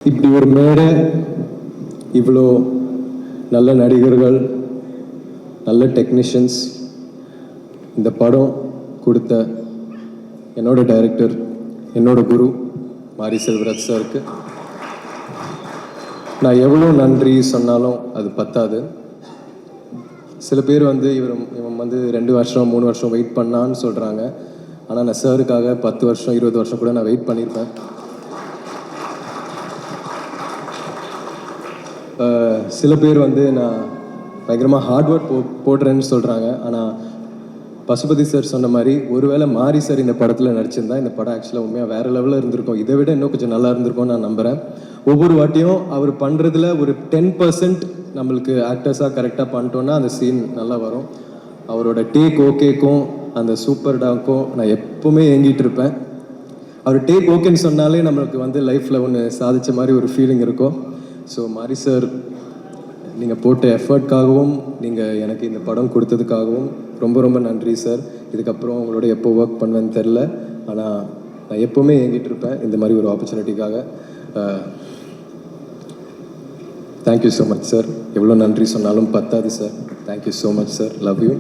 இப்படி ஒரு மேடை, இவ்வளோ நல்ல நடிகர்கள், நல்ல டெக்னீஷியன்ஸ், இந்த படம் கொடுத்த என்னோட டைரக்டர், என்னோட குரு மாரி செல்வராஜ் சாருக்கு நான் எவ்வளோ நன்றி சொன்னாலும் அது பத்தாது. சில பேர் இவன் 2 வருஷம் 3 வருஷம் வெயிட் பண்ணான்னு சொல்கிறாங்க. ஆனால் நான் சாருக்காக 10 வருஷம் 20 வருஷம் கூட நான் வெயிட் பண்ணியிருப்பேன். சில பேர் நான் பயங்கரமாக ஹார்ட் ஒர்க் போடுறேன்னு சொல்கிறாங்க. ஆனால் பசுபதி சார் சொன்ன மாதிரி, ஒருவேளை மாரி சார் இந்த படத்தில் நடிச்சிருந்தா இந்த படம் ஆக்சுவலாக உண்மையாக வேறு லெவலில் இருந்திருக்கும். இதை விட இன்னும் கொஞ்சம் நல்லா இருந்திருக்கும்னு நான் நம்புகிறேன். ஒவ்வொரு வாட்டியும் அவர் பண்ணுறதுல ஒரு 10% நம்மளுக்கு ஆக்டர்ஸாக கரெக்டாக பண்ணிட்டோன்னா அந்த சீன் நல்லா வரும். அவரோட டேக் ஓகேக்கும் அந்த சூப்பர் டாக்கும் நான் எப்போவுமே ஏங்கிட்டு இருப்பேன். அவர் டேக் ஓகேன்னு சொன்னாலே நம்மளுக்கு லைஃப்பில் ஒன்று சாதித்த மாதிரி ஒரு ஃபீலிங் இருக்கும். ஸோ மாரி சார், நீங்கள் போட்ட எஃபர்ட்காகவும் நீங்கள் எனக்கு இந்த படம் கொடுத்ததுக்காகவும் ரொம்ப ரொம்ப நன்றி சார். இதுக்கப்புறம் உங்களோட எப்போ ஒர்க் பண்ணுவேன்னு தெரில, ஆனால் நான் எப்போவுமே ஏங்கிட்டு இருப்பேன் இந்த மாதிரி ஒரு ஆப்பர்ச்சுனிட்டிக்காக. Thank you so much sir. எவ்வளோ நன்றி சொன்னாலும் பத்தாது sir. Thank you so much sir. Love you.